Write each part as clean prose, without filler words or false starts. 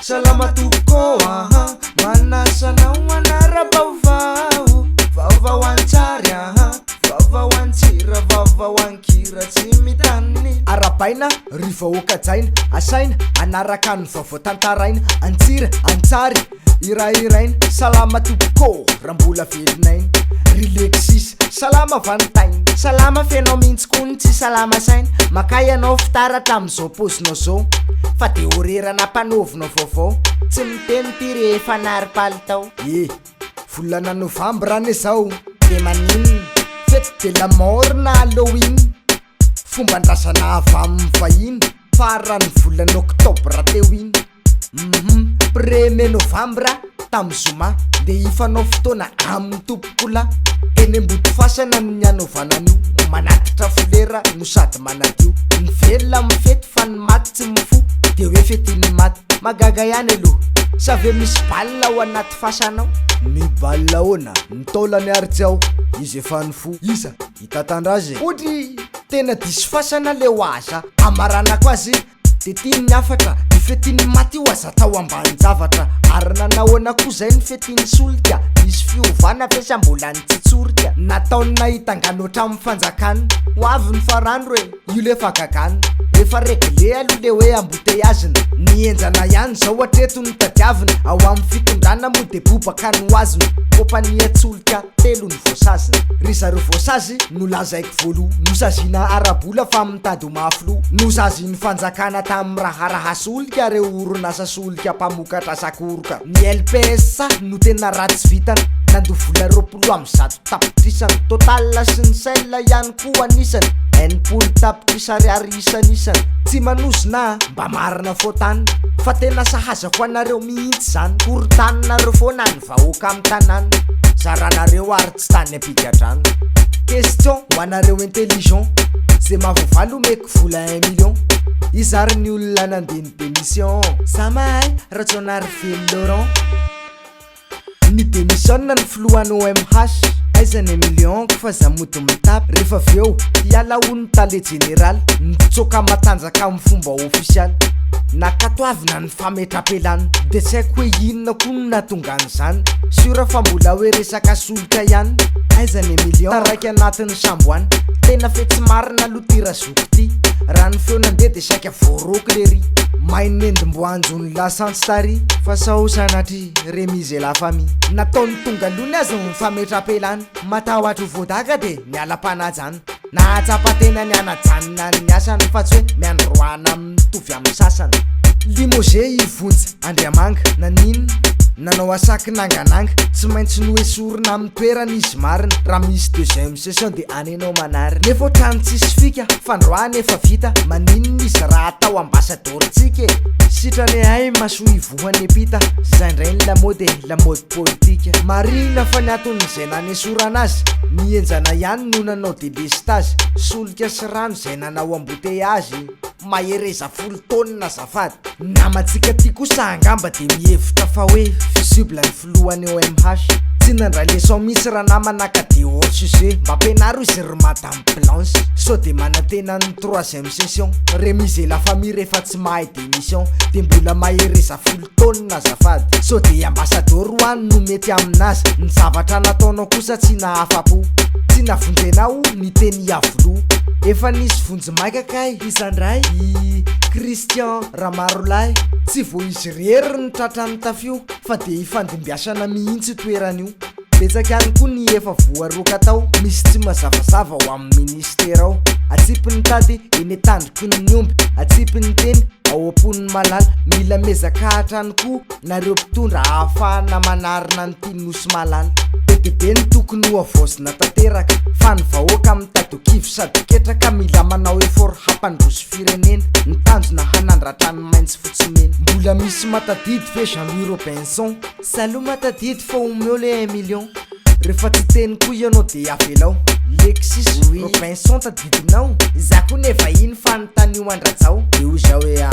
salama tokoa manasanao anara-baovao vaovao antsary vaovao antsira vaovao ankira tsy mitaniny arabaina ry vahoakajaina asaina anaraka ny vaovao tantaraina antsira antsary irairaina salama tokoa raha mbola velinaina ry leksis salama vanitaina salama fenao mihitsy koa ny tsy salama saina makay anao fitaratra am'izao pozinao zao fa de horerana mpanovinao vaovao tsy miteny ty rehefa nary-palitao volana novambra ane zao de maninona fety de la mort na Halloween fomba ndrasana avy amin'ny vahiny farany volana oktobra teo iny premier novambra tamy zoma de ifanao fotoana amin'ny tompokola eny amboto fasana ny anaovanan'io manatitra folera no sady manadio ny velona mifety fa ny maty tsy mifo de hoe fetiny maty magaga ihany aloha savy misy balina ao anaty fasanao ny balina ona ny taolany arjao izy efa ny fo iza hitatandrazy ohatra tena diso fasana le ho aza amaranako azy de tiany afatra ny fetiny maty io aza tao ambany zavatra ary nanahoana koa zay ny fetiny solika misy fiovana fesa mbola ny tsitsorika nataony nahitangano hatramin'ny fanjakany ho avy ny farandro hoe io le fagagany efa regle aloha le hoe amboteiazina nienjana ihany zao atreto ny tadiavina ao amin'ny fitondrana moa de bobaka ny hoazina kompania tsolika telo ny voasazina ry zareo voasazy no lazaiko voaloha nosazina arabola fa mitady ho mafilo nosaziny fanjakana tamin'ny raharaha solika reo oronasa solika mpamokatra sakoroka ny LPS no tena ratsy vitana nandovola roapolo amin'ny zato tapitrisany totala sy ny sela ihany koa anisany enipolo tapitrisary ary isanisany tsy manosina mba marina fotany fa tena sahazako anareo mihitsy zany korotaninareo foana ny vahoaka amin'ny tanàna zaranareo ary tsy tany apigadrano question ho anareo intelligent zay mahavoavalo meko vola 1 million izary ny olona nandeny démission zamahay ratsonary velo Laurent ny démissionna ny filohany OMH aizany million fa zamoto mitapy rehefa aveo hiala ho ny tale général nitsoka matanjaka amin'ny fomba ofisialy nakatoavina ny fametrapelany de tsy haiko hoe inona koa no natonga an'izany sura fa mbola hoe resaka solika ihany aizany million taraiky anatin'ny samboany tena fetsy marina aloha tira zoko ty raha ny feo nandeha de saika voaroko le ry mainendimboanjony lasantsy tary fa sao sanatry remise et la famille nataony tonga alohany azy ny fametrapelany matahotra ho voadaka de miala-panajany nahatsapa-tena ny anajanona ny asany fa tsy hoe miandroana mitovy amin'ny sasany limoge ivonjy andriamanga naninona nanao asaky nangananga tsy maintsy no esorina amin'ny toerana izy marina raha misy deuxième session de anenao manary nefa ohatrany tsisy fika fandroany efa vita maninona izy raha atao ambasadoritsika sitrany hay masoa ivohany epita zay ndray ny lamode politika marina fa ny atony zay nanesorana azy nienjana ihany no nanao délestage solika sy rano zay nanao amboteiazy mahereza 10 taonina azafady namatsika ty kosa angamba de mihevitra fa hoe visible ny filohany OMH tsy nandray leçon misy raha namanaka de hors sujet mba ampianaro izy ry madame Blanche so de manantena ny 3e session remise la famille rehefa tsy mahay démission de mbola mahereza 10 taonina azafady so de ambassadeur hoany no mety aminazy ny zavatra nataonao kosa tsy nahafapo tsy navonjenao ny teny avoloha efa nisy vonjy maika kay isandray Christian Ramarolay tsy vo izy rery ny tratrany tafio fa de ifandimbiasana mihitsy toeran'io betsaka ihany koa ny efa voaroka tao misy tsy mazavazava ho amin'ny ministera ao atsipiny tady eny tandriky ny omby atsipiny teny ao amponiny malala mila mezakahatra any koa nareo mpitondra ahafahana manarina ny ty nosy malala be ny tokony ho avozina tanteraka fa ny vahoaka amin'ny tadokivo sady ketraka mila manao effort hampandroso firenena ny tanjona hanandratra ny maintsy fotsimena mbola misy matadidy fe Jean-Louis Robinson salo matadidy fa omeo le 1 million rehefa tsy teny koa ianao de avelao Lexis Robinson tadidinao za koa nefa iny fa ny tany io andratsao de ho zao hoe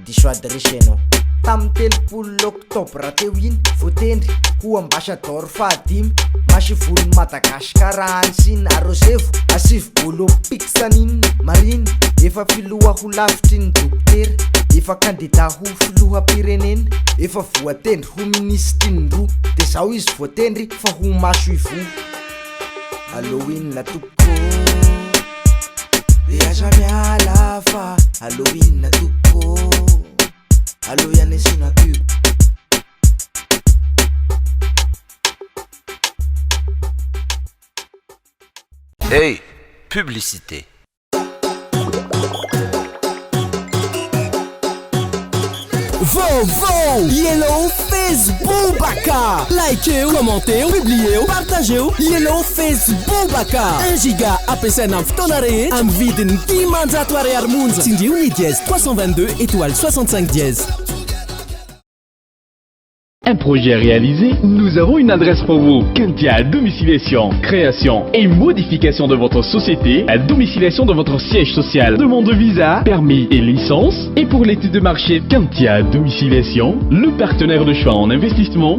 diso adresse anao tam telopolo oktobra teo iny voatendry ho ambassador fahadimy masivolo Madagasikara ansiny arosevo asivolo piksaniny mariny efa filoha ho lavitry ny dokotera efa kandida ho filoham-pirenena efa voatendry ho ministry ny roa de zao izy voatendry fa ho maso ivo Halloween la toko de aza miala fa Halloween la toko allo yane sina pub Hey, publicité. Vovô, Yellow Facebook Baka. Likez, commentez, publiez, partagez. Yellow Facebook Baka. 1 giga APSN am fotoanare am vidiny 10 ariary monja. Tsindrioni dièse 322 étoile 65 dièse. Un projet réalisé, nous avons une adresse pour vous. Quintia Domiciliation, création et modification de votre société, à domiciliation de votre siège social, demande de visa, permis et licence. Et pour l'étude de marché, Quintia Domiciliation, le partenaire de choix en investissement.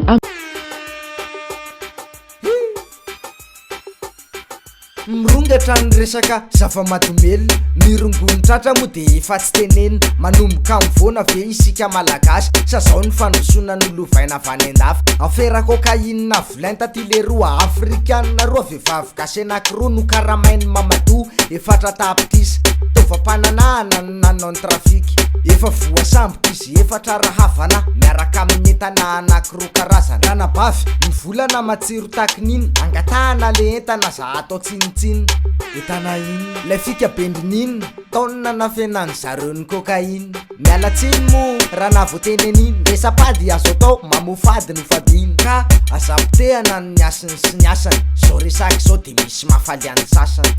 Mrongatra ny resaka zava-mahadomelona mirongony tratra moa de efa tsy tenenina manomboka mivona ve isika malagasy sa zao ny fandrosona nolovaina avy any an-dafy afera cocaïne vilainta ty le roa afrikanina roa vehivavy gasy anankiroa no karamainy Mamadou efatra tapitisa tovampananahana no nanao ny trafiky efa voasamboka izy efatra rahavana miaraka amin'ny entana anankiroa karazana ranabavy ny volana matsiro takin'iny angatahana le entana za atao tsinitsiny entana iny le fika bendrin'iny taonina nafenany zareo ny cocaïne mialatsiny mo raha navoatenen'iny resapady azo atao mamofady no fadiny ka azapitehana ny asiny sy ny asany zao resaky zao de misy mafaly any sasany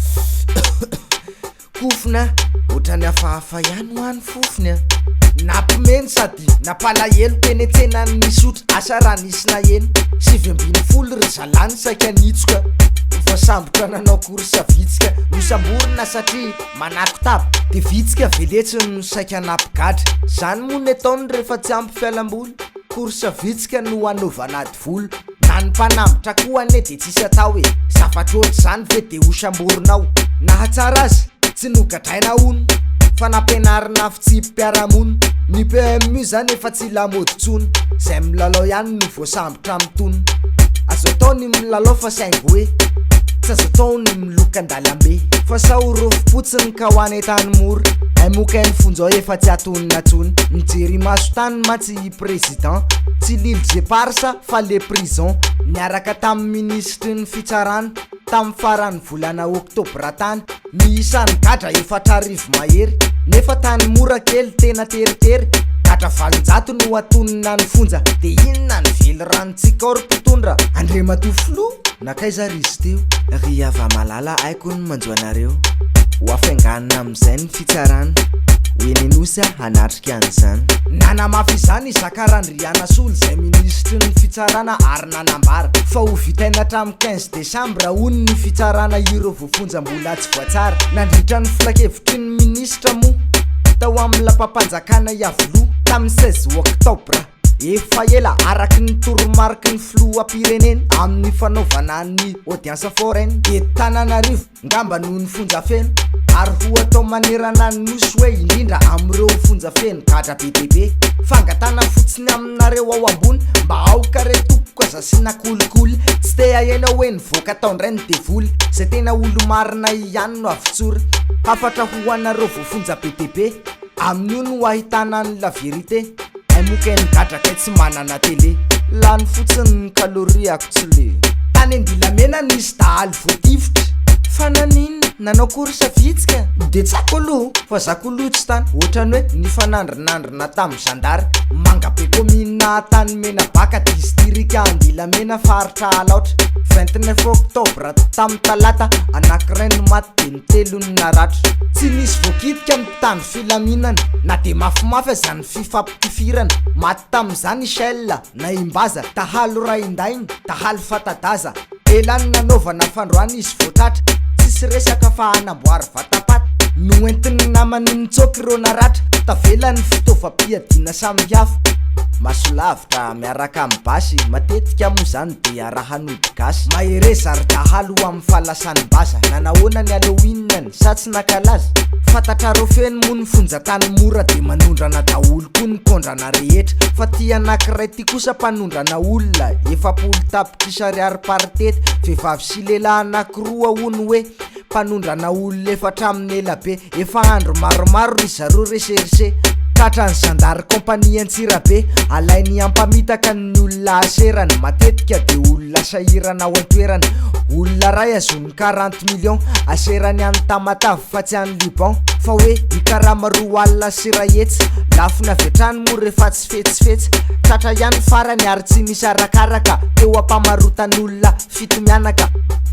kofina ohatrany hafahafa ihany ho any fofiny nampimeny sady napalahelo penetsena ny sotra asa raha nisy na eny 7 ry zalany saika nitsoka voasambotra nanao korsa vitsika nosamborina satria manako tabo de vitsika veletsy no saika napigatra zany moa ataony rehefa tsy ampy fialamboly korsa vitsika no anaovana ady volo na ny mpanambotra koa ane de tsisy atao hoe zavatra ohatry zany ve de hosamborinao nahatsara azy tsy nogadraina ono fa nampianarina fitsipy-piaramonina ny PMU zany efa tsy lamody tsony zay milalao ihany no voasambotra amitony azo atao ny milalao fa saingy hoe tsy azo atao ny miloka andalambe fa sao rofopotsiny ka ho any tany mora aimoka ny fonjao efa tsy atonina tsony mijery maso tany matsy président tsy lily jeparsa fa le prison niaraka tamin'ny ministry ny fitsarana tamin'ny farany volana oktobra tany miisany gadra efatra arivo mahery nefa tany mora kely tena teritery gadra valonjato no atonina ny fonja de inona ny vely ranontsika orom-pitondra Andriamatofilo nakaiza rizy teo ry ava malala aiko ny manjoanareo ho afainganina amin'izay ny fitsarana oenenosy hanatrika an'izany nanamafy izany Zakarandriana Solo zay ministry ny fitsarana ary nanambara fa ho vitaina hatramin'ny 15 desambra hony ny fitsarana ireo voafonja mbola tsy voatsara nandritra ny filakevitry ny ministra moa tao amin'ny lapampanjakana Iavoloha tamin'ny 16 oktobra efa ela araky ny toromarika ny filoham-pirenena amin'ny fanaovana ny audience foraine de Tananarivo ngamba noho ny fonjafeno ary ho atao manerana ny nosy hoe indrindra amin'ireo fonjafeno gadra bebe fangatana fotsiny aminareo ao ambony mba aoka re tompoko aza sina kolikoly tsy te ahena hoe nivoaka tao ndray ny devoly zay tena olo marina ihany no avitsory hafatra ho anareo voafonja bebe amin'io no ahitana ny la vérité aimoka ny gadra kay tsy manana télé lany fotsiny ny kaloria ako tsy le tany andilamena nisy dahaly voatifitra fa nanino nanao korsa vitsika de tsako aloha fa zako lotsy tany ohatrany hoe ny fanandrinandrina tamin'ny zandary mangabe komina tany mena baka distrika Andilamena faritra alaotra 29 oktobra tamin'ny talata anankiray no maty de ny telo ny naratra tsy nisy voakitika amin'ny tany filaminana na de mafimafy azany fifampitifirana maty tamin'izany Michel na Imbaza tahalo raindainy tahalo fatadaza elany nanaovana fandroana izy voatratra tsisy resaka fa hanamboary vatapata no entiny namany nitsoky ireo naratra tavelany fitaovam-piadiana samihafa masolavitra miaraka amin'ny basy matetika moa zany dia raha nody gasy mahereza ary dahalo amin'ny fahalasany basa nanahoana ny Halloween sa tsy nakalaza fantatra reo feno moa ny fonjatany mora de manondrana daholo koa ny kondrana rehetra fa ty anankiray ty kosa mpanondrana olona efapolo tapitra ariary paritety vehivavy sy lehilahy anankiroa hono hoe mpanondrana olona efatra amin'ny elabe efa andro maromaro ry zareo reserise tratra ny zandary kompania Antsirabe alainy ampamitaka ny olona aserany matetika de olona sahirana ao an-toerany olona ray azony 40 millions aserany any Tamatavy fa tsy any Liban fa hoe ikarama roa alina sirahetsy lafina vetrany moa rehefa tsy fetsifetsy tratra ihany farany ary tsy misy arakaraka teo ampamarotan'olona fito mianaka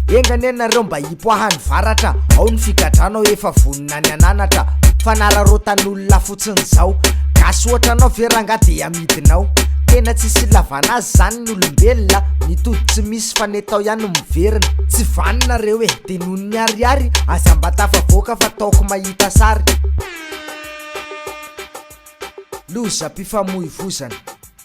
engany enareo mba hipoahany varatra ao ny figadrano efa vonina ny ananatra fanararotan'olona fotsiny zao gasy ohatra anao veranga de amidinao tena tsisy lavana azy zany ny olombelona mitody tsy misy fa netao ihany miverina tsy vanina reo de noho ny ariary aza mba tafavoaka fa taoko mahita sary loza mpifamoivozana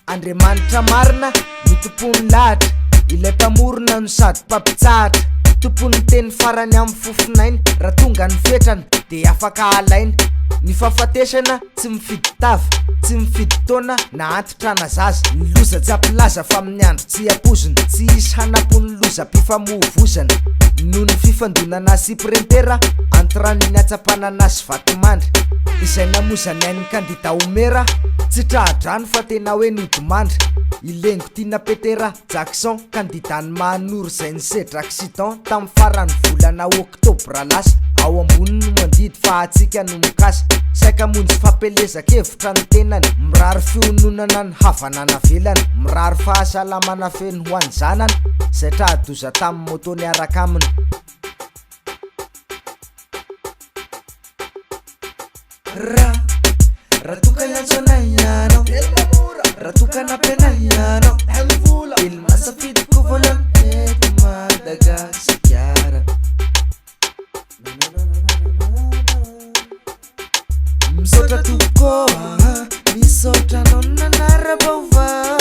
Andriamanitra marina ny tompony lahatra ilay mpamorona no sady mpampitsahatra tompony teny farany amin'ny fofinainy raha tonga ny fetrana de afaka alaina ny fahafatesana tsy mifidy tava tsy mifidy taona na antitra na zaza ny loza tsy ampilaza fa amin'ny andro tsy apozina tsy isy hanapony loza mpifamoivozana noho ny fifandonana sy prempera antiran'ny atsapanana sy vatomandry izay namozany ain'ny kandida Homera tsy trahadrano fa tena hoe nodimandry ilengo Tina Petera Jackson kandidany mahanoro zay nisedra accident tamin'ny farany volana oktobra lasa ao ambony no mandidy fa atsika no mikasa saika monjy fampelezakevitra ny tenany mirary fiononana ny havanana velany mirary fahasalamana feno ho any zanany zay trahadoza tamin'ny moto niaraka aminy raha toka iantsonay ianao raha toka nampianay ianao ilmasafidiko voalohany eto Madagasikara misaotra tokoa misaotra anao nanara-baovao